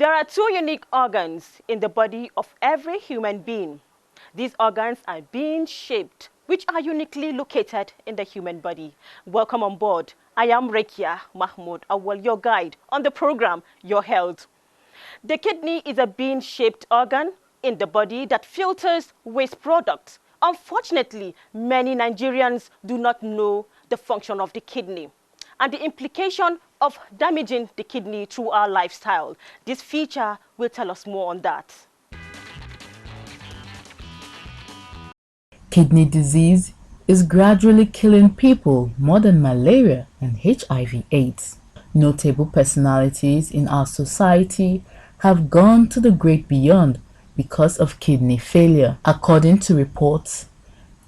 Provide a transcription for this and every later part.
There are two unique organs in the body of every human being. These organs are being shaped, which are uniquely located in the human body. Welcome on board. I am Rekia Mahmoud Awal, your guide on the program, Your Health. The kidney is a bean-shaped organ in the body that filters waste products. Unfortunately, many Nigerians do not know the function of the kidney and the implication of damaging the kidney through our lifestyle. This feature will tell us more on that. Kidney disease is gradually killing people more than malaria and HIV/AIDS. Notable personalities in our society have gone to the great beyond because of kidney failure. According to reports,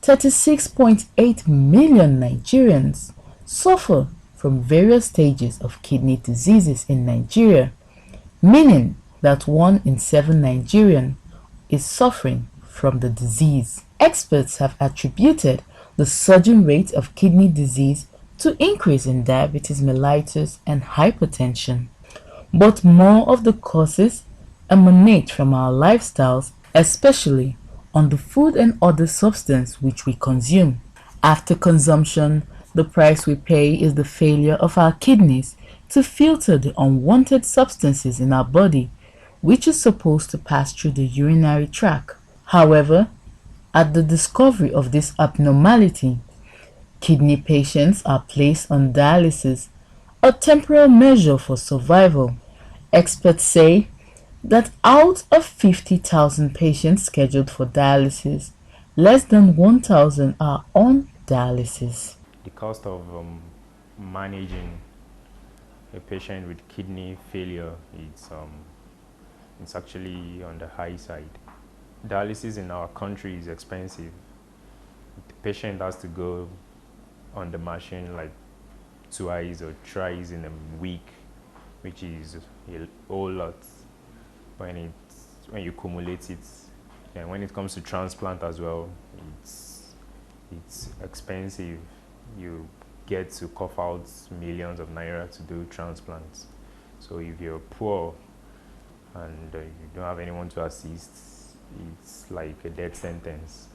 36.8 million Nigerians suffer from various stages of kidney diseases in Nigeria, meaning that 1 in 7 Nigerians is suffering from the disease. Experts have attributed the surging rate of kidney disease to increase in diabetes mellitus and hypertension. But more of the causes emanate from our lifestyles, especially on the food and other substance which we consume. After consumption, the price we pay is the failure of our kidneys to filter the unwanted substances in our body, which is supposed to pass through the urinary tract. However, at the discovery of this abnormality, kidney patients are placed on dialysis, a temporary measure for survival. Experts say that out of 50,000 patients scheduled for dialysis, less than 1,000 are on dialysis. The cost of managing a patient with kidney failure it's actually on the high side. Dialysis in our country is expensive. The patient has to go on the machine like twice or thrice in a week, which is a whole lot when you accumulate it. And when it comes to transplant as well, it's expensive. You get to cough out millions of naira to do transplants. So if you're poor and you don't have anyone to assist, it's like a death sentence.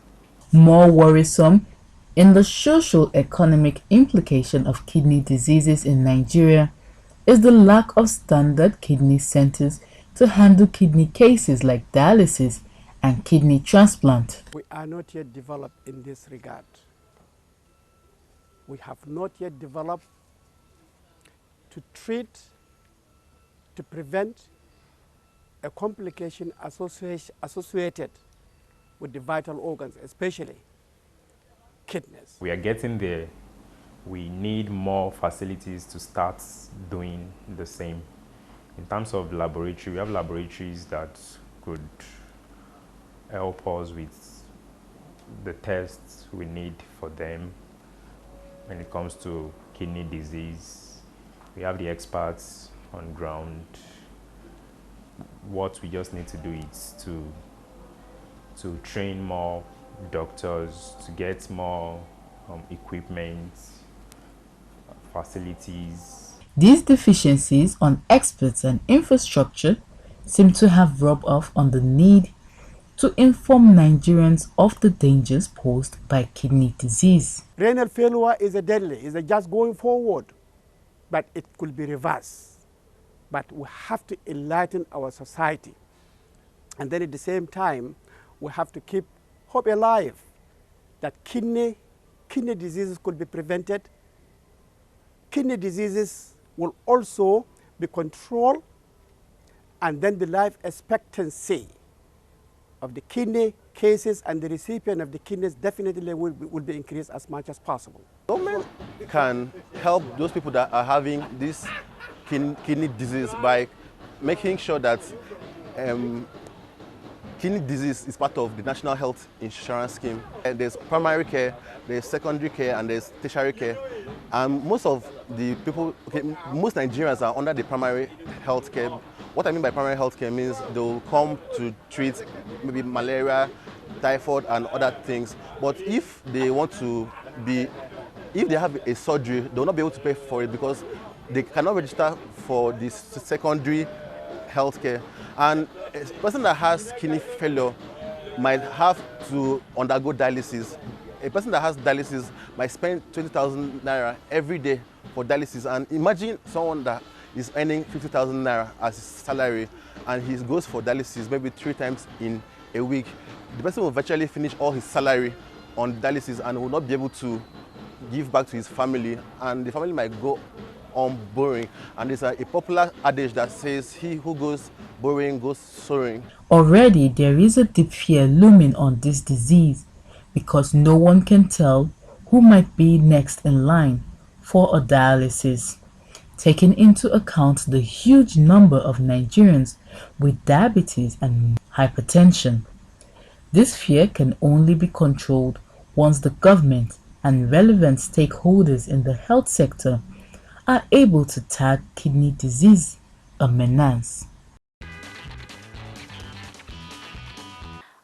More worrisome in the social-economic implication of kidney diseases in Nigeria is the lack of standard kidney centers to handle kidney cases like dialysis and kidney transplant. We are not yet developed in this regard. We have not yet developed to treat, to prevent a complication associated with the vital organs, especially kidneys. We are getting there. We need more facilities to start doing the same. In terms of laboratory, we have laboratories that could help us with the tests we need for them when it comes to kidney disease. We have the experts on ground. What we just need to do is to train more doctors, to get more equipment, facilities. These deficiencies on experts and infrastructure seem to have rubbed off on the need to inform Nigerians of the dangers posed by kidney disease. Renal failure is a deadly, it's just going forward, but it could be reversed. But we have to enlighten our society. And then at the same time, we have to keep hope alive that kidney diseases could be prevented. Kidney diseases will also be controlled, and then the life expectancy of the kidney cases and the recipient of the kidneys definitely will be increased as much as possible. Government can help those people that are having this kidney disease by making sure that kidney disease is part of the National Health Insurance Scheme. And there's primary care, there's secondary care, and there's tertiary care. And most of the people, most Nigerians are under the primary health care. What I mean by primary health care means they'll come to treat maybe malaria, typhoid, and other things. But if they want to if they have a surgery, they'll not be able to pay for it because they cannot register for this secondary healthcare. And a person that has kidney failure might have to undergo dialysis. A person that has dialysis might spend 20,000 naira every day for dialysis. And imagine someone that is earning 50,000 naira as his salary and he goes for dialysis maybe 3 times in a week. The person will virtually finish all his salary on dialysis and will not be able to give back to his family, and the family might go on borrowing. And there's a popular adage that says, he who goes borrowing goes soaring. Already there is a deep fear looming on this disease because no one can tell who might be next in line for a dialysis. Taking into account the huge number of Nigerians with diabetes and hypertension, this fear can only be controlled once the government and relevant stakeholders in the health sector are able to tag kidney disease a menace.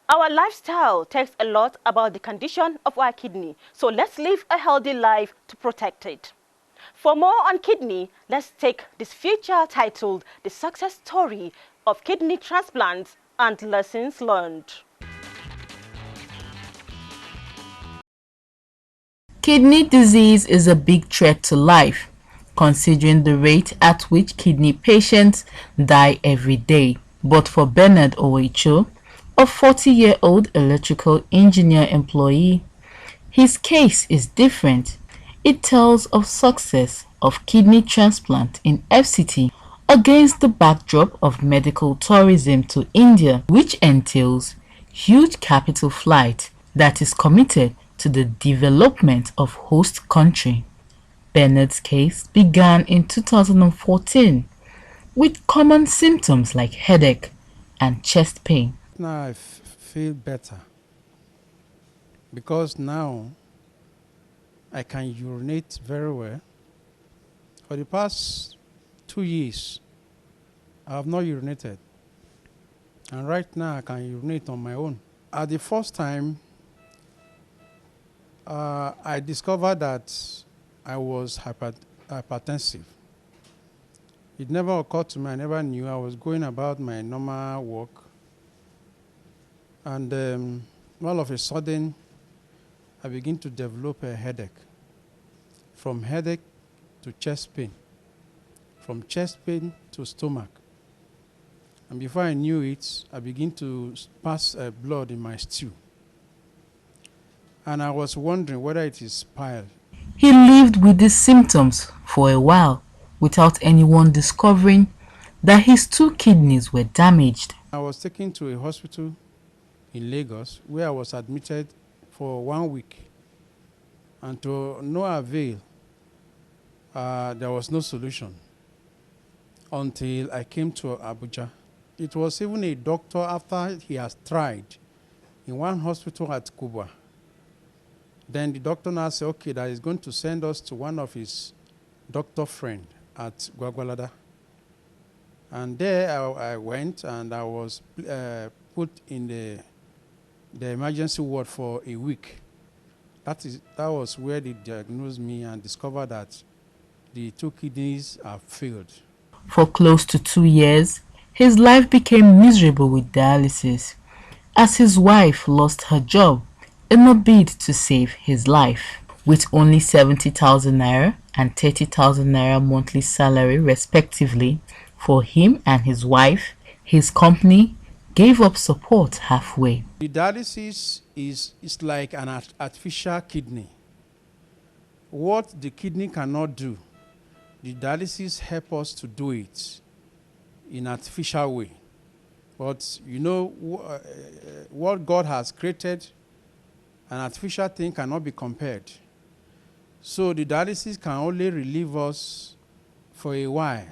Our lifestyle tells a lot about the condition of our kidney, so let's live a healthy life to protect it. For more on kidney, let's take this feature titled The Success Story of Kidney Transplants and Lessons Learned. Kidney disease is a big threat to life, considering the rate at which kidney patients die every day. But for Bernard Owecho, a 40-year-old electrical engineer employee, his case is different. It tells of success of kidney transplant in FCT against the backdrop of medical tourism to India, which entails huge capital flight that is committed to the development of host country. Bernard's case began in 2014 with common symptoms like headache and chest pain. Now I feel better because now I can urinate very well. For the past 2 years, I have not urinated. And right now I can urinate on my own. At the first time, I discovered that I was hypertensive. It never occurred to me, I never knew. I was going about my normal work. And all of a sudden, I began to develop a headache. From headache to chest pain. From chest pain to stomach. And before I knew it, I began to pass blood in my stool. And I was wondering whether it is bile. He lived with these symptoms for a while without anyone discovering that his 2 kidneys were damaged. I was taken to a hospital in Lagos where I was admitted for 1 week. And to no avail, there was no solution until I came to Abuja. It was even a doctor, after he has tried in one hospital at Kuba. Then the doctor now said, okay, that he's going to send us to one of his doctor friend at Gwagwalada. And there I went and I was put in the emergency ward for a week. That was where they diagnosed me and discovered that the 2 kidneys have failed. For close to 2 years, his life became miserable with dialysis as his wife lost her job in a bid to save his life. With only 70,000 naira and 30,000 naira monthly salary respectively for him and his wife, his company gave up support halfway. The dialysis is like an artificial kidney. What the kidney cannot do, the dialysis help us to do it in an artificial way. But you know, what God has created, an artificial thing cannot be compared. So the dialysis can only relieve us for a while,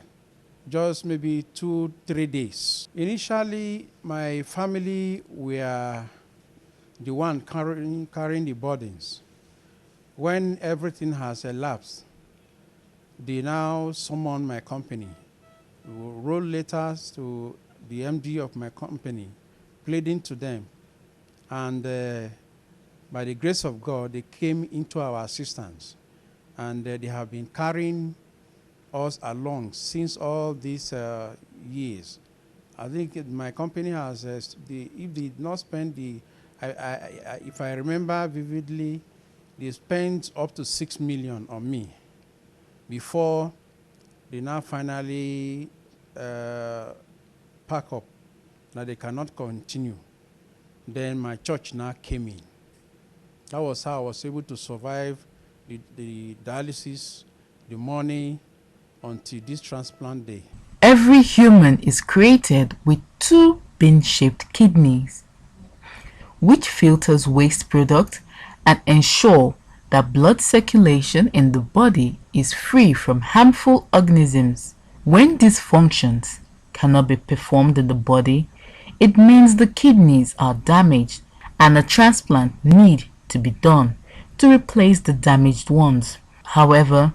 just maybe 2-3 days. Initially, my family were the one carrying the burdens. When everything has elapsed, they now summon my company, wrote letters to the MD of my company, pleading to them. And by the grace of God, they came into our assistance. And they have been carrying us along since all these years. I think my company has, if they did not spend if I remember vividly, they spent up to 6 million on me before they now finally pack up, that they cannot continue. Then my church now came in. That was how I was able to survive the dialysis, the money, until this transplant day. Every human is created with two bean-shaped kidneys, which filters waste product and ensure that blood circulation in the body is free from harmful organisms. When these functions cannot be performed in the body, it means the kidneys are damaged and a transplant need to be done to replace the damaged ones. However,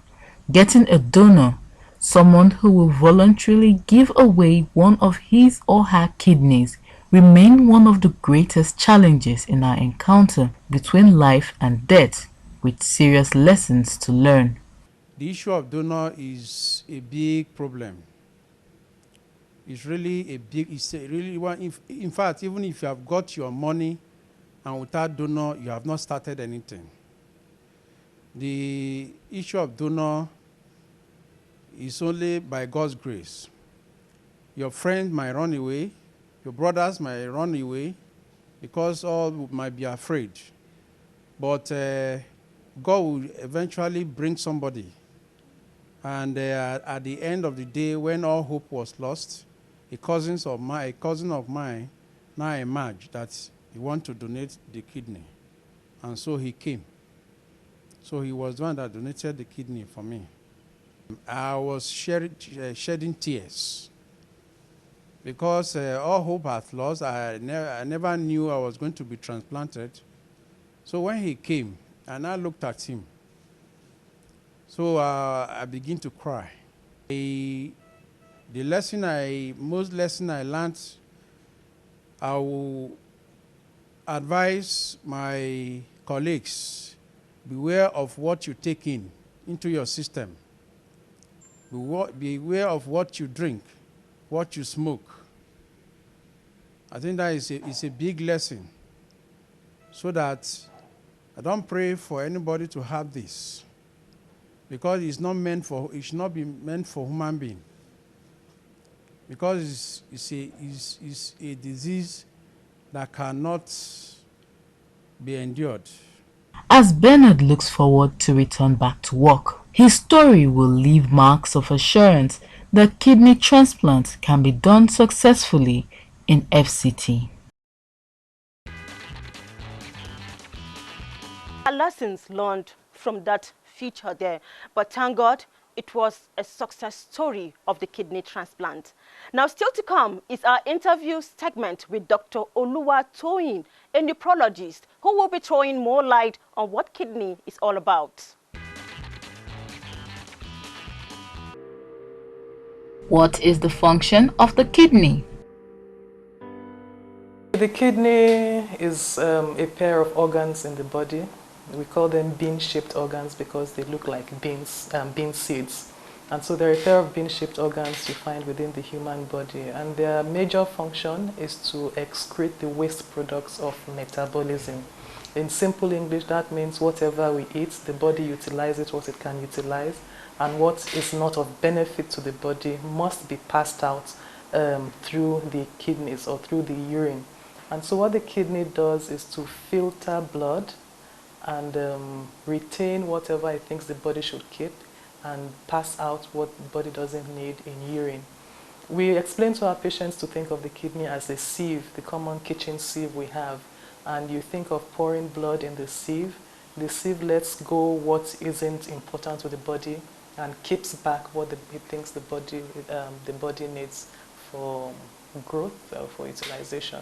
getting a donor, someone who will voluntarily give away one of his or her kidneys, remain one of the greatest challenges in our encounter between life and death, with serious lessons to learn. The issue of donor is a big problem. It's really one. In fact, even if you have got your money and without donor, you have not started anything. The issue of donor is only by God's grace. Your friends might run away, your brothers might run away, because all might be afraid. But God will eventually bring somebody. And at the end of the day, when all hope was lost, a cousin of mine now emerged that he wanted to donate the kidney. And so he came. So he was the one that donated the kidney for me. I was shedding tears because all hope had lost. I never knew I was going to be transplanted. So when he came, and I looked at him, so I began to cry. Most lesson I learned, I will advise my colleagues, beware of what you take into your system. Beware of what you drink, what you smoke. I think that is a big lesson, so that I don't pray for anybody to have this, because it should not be meant for human being, because it's a disease that cannot be endured. As Bernard looks forward to return back to work, his story will leave marks of assurance that kidney transplant can be done successfully in FCT. Lessons learned from that feature there, but thank God it was a success story of the kidney transplant. Now, still to come is our interview segment with Dr. Oluwatoyin, a nephrologist who will be throwing more light on what kidney is all about. What is the function of the kidney? The kidney is a pair of organs in the body. We call them bean-shaped organs because they look like beans, bean seeds. And so they're a pair of bean-shaped organs you find within the human body. And their major function is to excrete the waste products of metabolism. In simple English, that means whatever we eat, the body utilizes what it can utilize, and what is not of benefit to the body must be passed out through the kidneys or through the urine. And so what the kidney does is to filter blood and retain whatever it thinks the body should keep and pass out what the body doesn't need in urine. We explain to our patients to think of the kidney as a sieve, the common kitchen sieve we have. And you think of pouring blood in the sieve lets go what isn't important to the body and keeps back what it thinks the body needs for growth or for utilization.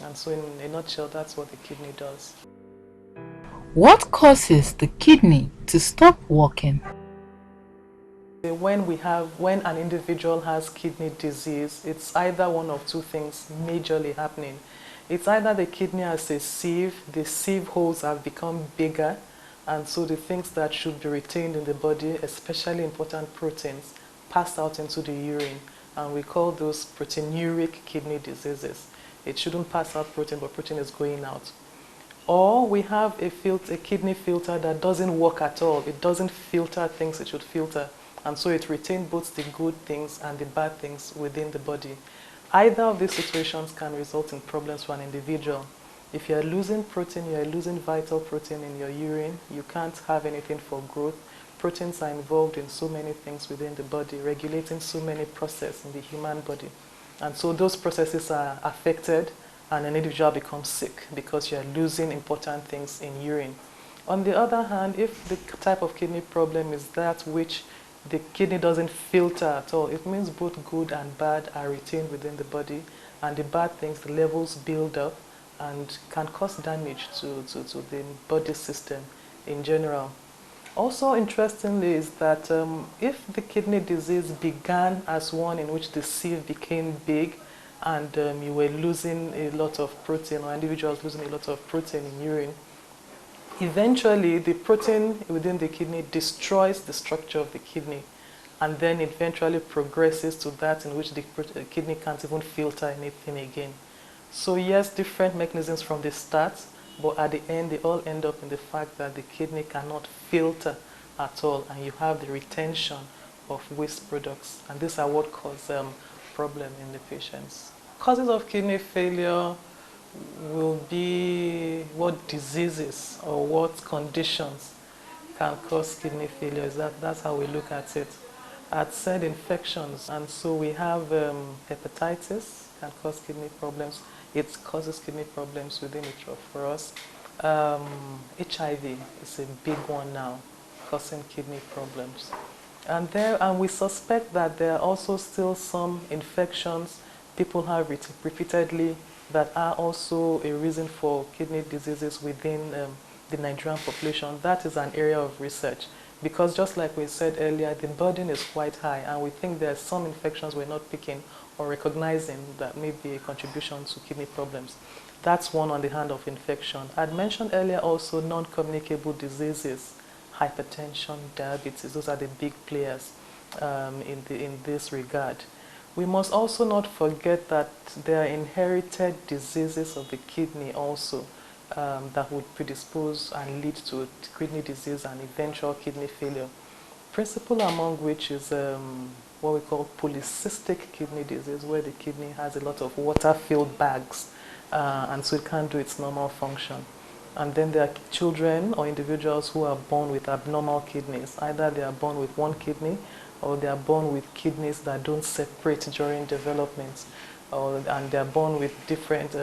And so in a nutshell, that's what the kidney does. What causes the kidney to stop working? When an individual has kidney disease, it's either one of two things majorly happening. It's either the kidney as a sieve, the sieve holes have become bigger, and so the things that should be retained in the body, especially important proteins, pass out into the urine. and we call those proteinuric kidney diseases. It shouldn't pass out protein, but protein is going out. Or we have a kidney filter that doesn't work at all. It doesn't filter things it should filter. And so it retains both the good things and the bad things within the body. Either of these situations can result in problems for an individual. If you're losing protein, you're losing vital protein in your urine, you can't have anything for growth. Proteins are involved in so many things within the body, regulating so many processes in the human body. And so those processes are affected, and an individual becomes sick because you're losing important things in urine. On the other hand, if the type of kidney problem is that which the kidney doesn't filter at all, it means both good and bad are retained within the body, and the bad things, the levels build up and can cause damage to the body system in general. Also interestingly is that if the kidney disease began as one in which the sieve became big and you were losing a lot of protein, or individuals losing a lot of protein in urine, eventually the protein within the kidney destroys the structure of the kidney, and then eventually progresses to that in which the kidney can't even filter anything again. So yes, different mechanisms from the start, but at the end, they all end up in the fact that the kidney cannot filter at all, and you have the retention of waste products. And these are what cause problem in the patients. Causes of kidney failure will be what diseases or what conditions can cause kidney failure. That's how we look at it. I'd said infections, and so we have hepatitis can cause kidney problems. It causes kidney problems within it for us. HIV is a big one now, causing kidney problems. And we suspect that there are also still some infections people have repeatedly that are also a reason for kidney diseases within the Nigerian population. That is an area of research, because just like we said earlier, the burden is quite high, and we think there are some infections we're not picking or recognizing that may be a contribution to kidney problems. That's one on the hand of infection. I'd mentioned earlier also non-communicable diseases, hypertension, diabetes. Those are the big players in this regard. We must also not forget that there are inherited diseases of the kidney also that would predispose and lead to kidney disease and eventual kidney failure. Principal among which is what we call polycystic kidney disease, where the kidney has a lot of water-filled bags, and so it can't do its normal function. And then there are children or individuals who are born with abnormal kidneys. Either they are born with one kidney, or they are born with kidneys that don't separate during development, and they are born with different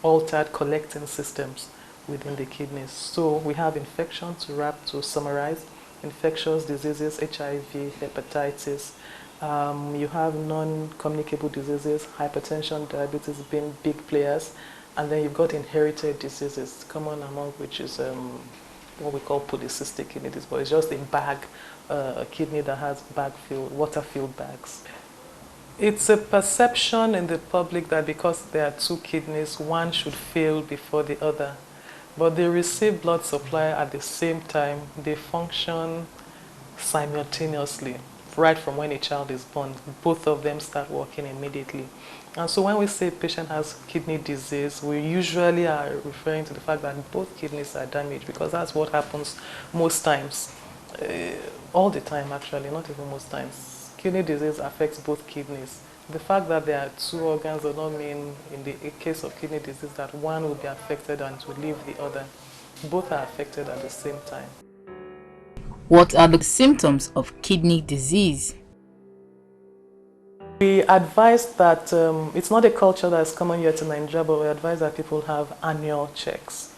altered collecting systems within the kidneys. So we have infection to summarize: infectious diseases, HIV, hepatitis. You have non-communicable diseases, hypertension, diabetes being big players. And then you've got inherited diseases, common among which is what we call polycystic kidney disease, but it's just a bag, a kidney that has water-filled bags. It's a perception in the public that because there are two kidneys, one should fail before the other. But they receive blood supply at the same time. They function simultaneously, right from when a child is born. Both of them start working immediately. And so when we say a patient has kidney disease, we usually are referring to the fact that both kidneys are damaged, because that's what happens most times. All the time, actually, not even most times. Kidney disease affects both kidneys. The fact that there are two organs does not mean, in the case of kidney disease, that one will be affected and will leave the other. Both are affected at the same time. What are the symptoms of kidney disease? We advise that it's not a culture that's common yet in Nigeria, but we advise that people have annual checks.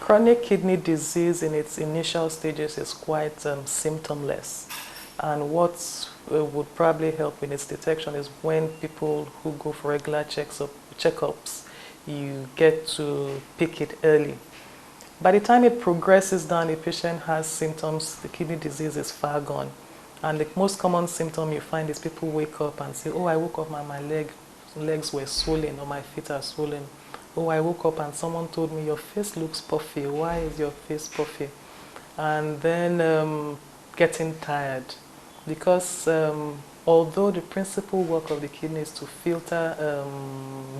Chronic kidney disease in its initial stages is quite symptomless. And what would probably help in its detection is when people who go for regular checkups, you get to pick it early. By the time it progresses down, the patient has symptoms, the kidney disease is far gone. And the most common symptom you find is people wake up and say, oh, I woke up and my legs were swollen, or my feet are swollen. Oh, I woke up and someone told me, your face looks puffy. Why is your face puffy? And then getting tired. Because Although the principal work of the kidney is to filter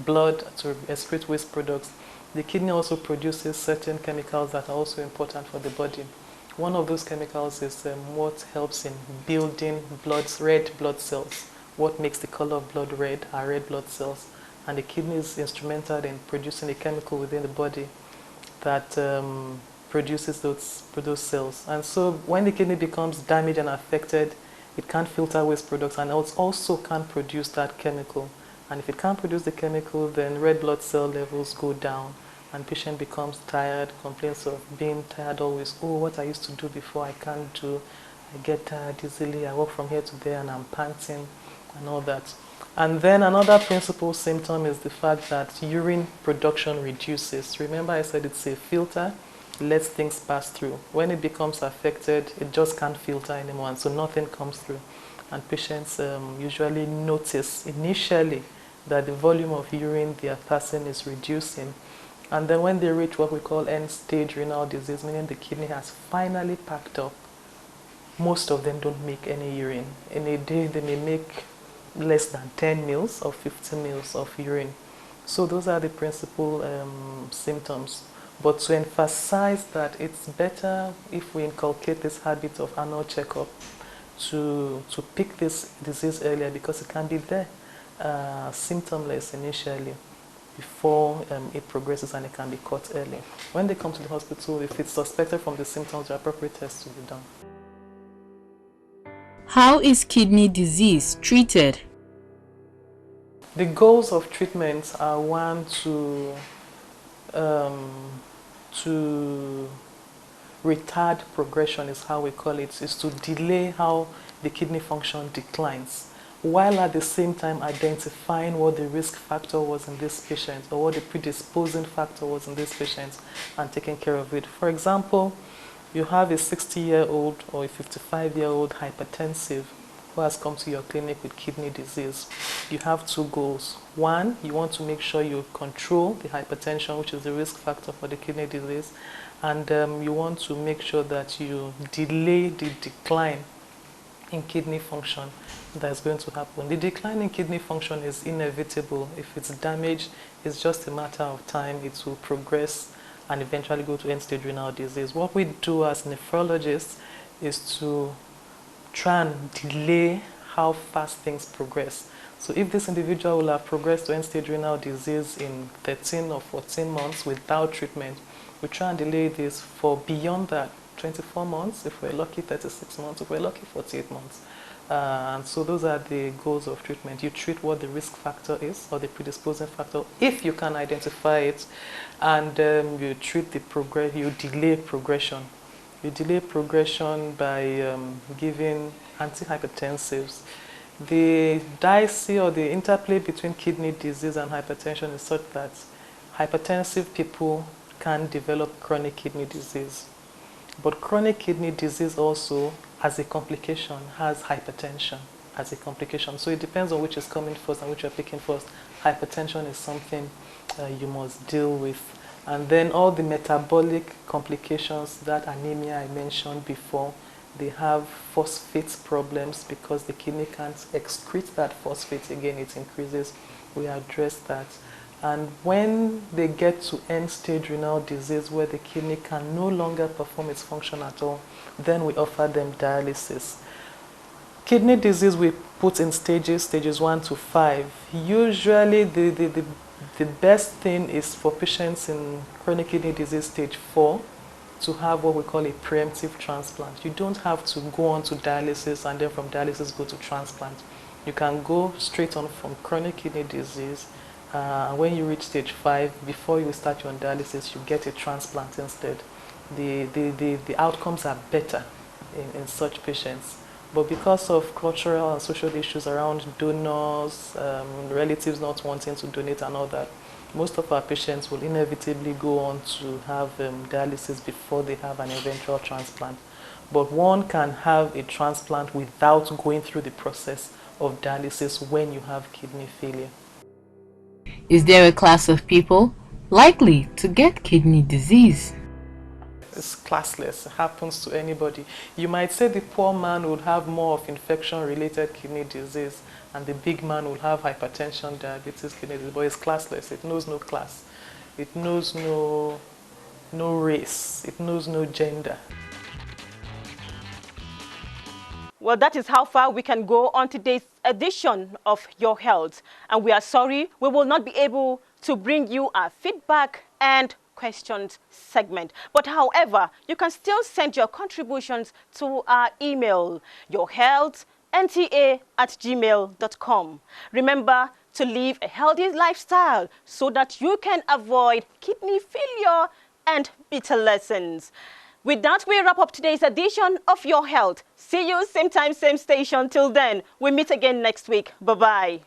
blood to excrete waste products, the kidney also produces certain chemicals that are also important for the body. One of those chemicals is what helps in building red blood cells. What makes the color of blood red are red blood cells. And the kidney is instrumental in producing a chemical within the body that produces those cells. And so when the kidney becomes damaged and affected, it can't filter waste products and it also can't produce that chemical. And if it can't produce the chemical, then red blood cell levels go down and patient becomes tired, complains of being tired always. Oh, what I used to do before I can't do. I get tired easily. I walk from here to there and I'm panting and all that. And then another principal symptom is the fact that urine production reduces. Remember I said it's a filter, it lets things pass through. When it becomes affected, it just can't filter anymore, and so nothing comes through. And patients usually notice initially that the volume of urine they are passing is reducing. And then when they reach what we call end-stage renal disease, meaning the kidney has finally packed up, most of them don't make any urine. In a day, they may make less than 10 mils or 50 mils of urine. So those are the principal symptoms. But to emphasize that it's better if we inculcate this habit of annual checkup to pick this disease earlier, because it can be there symptomless initially before it progresses, and it can be caught early. When they come to the hospital, if it's suspected from the symptoms, the appropriate tests will be done. How is kidney disease treated? The goals of treatment are one, to retard progression is how we call it, is to delay how the kidney function declines, while at the same time identifying what the risk factor was in this patient or what the predisposing factor was in this patient and taking care of it. For example, you have a 60-year-old or a 55-year-old hypertensive who has come to your clinic with kidney disease. You have two goals. One, you want to make sure you control the hypertension, which is the risk factor for the kidney disease, and you want to make sure that you delay the decline in kidney function that's going to happen. The decline in kidney function is inevitable. If it's damaged, it's just a matter of time. It will progress and eventually go to end-stage renal disease. What we do as nephrologists is to try and delay how fast things progress. So if this individual will have progressed to end-stage renal disease in 13 or 14 months without treatment, we try and delay this for beyond that, 24 months, if we're lucky, 36 months, if we're lucky, 48 months. And so those are the goals of treatment. You treat what the risk factor is, or the predisposing factor, if you can identify it, and you treat the you delay progression. You delay progression by giving antihypertensives. The dice or the interplay between kidney disease and hypertension is such that hypertensive people can develop chronic kidney disease. But chronic kidney disease also, as a complication, has hypertension as a complication. So it depends on which is coming first and which you're picking first. Hypertension is something you must deal with. And then all the metabolic complications, that anemia I mentioned before, they have phosphate problems because the kidney can't excrete that phosphate again, it increases. We address that. And when they get to end-stage renal disease where the kidney can no longer perform its function at all, then we offer them dialysis. Kidney disease we put in stages 1 to 5. Usually the best thing is for patients in chronic kidney disease stage 4 to have what we call a preemptive transplant. You don't have to go on to dialysis and then from dialysis go to transplant. You can go straight on from chronic kidney disease. When you reach stage 5, before you start your dialysis, you get a transplant instead. The outcomes are better in such patients. But because of cultural and social issues around donors, relatives not wanting to donate and all that, most of our patients will inevitably go on to have dialysis before they have an eventual transplant. But one can have a transplant without going through the process of dialysis when you have kidney failure. Is there a class of people likely to get kidney disease? It's classless. It happens to anybody. You might say the poor man would have more of infection-related kidney disease, and the big man will have hypertension, diabetes, kidney disease, but it's classless. It knows no class. It knows no race. It knows no gender. Well, that is how far we can go on today's edition of Your Health. And we are sorry we will not be able to bring you our feedback and questions segment. But however, you can still send your contributions to our email, yourhealthnta@gmail.com. Remember to live a healthy lifestyle so that you can avoid kidney failure and bitter lessons. With that, we wrap up today's edition of Your Health. See you same time, same station. Till then, we meet again next week. Bye-bye.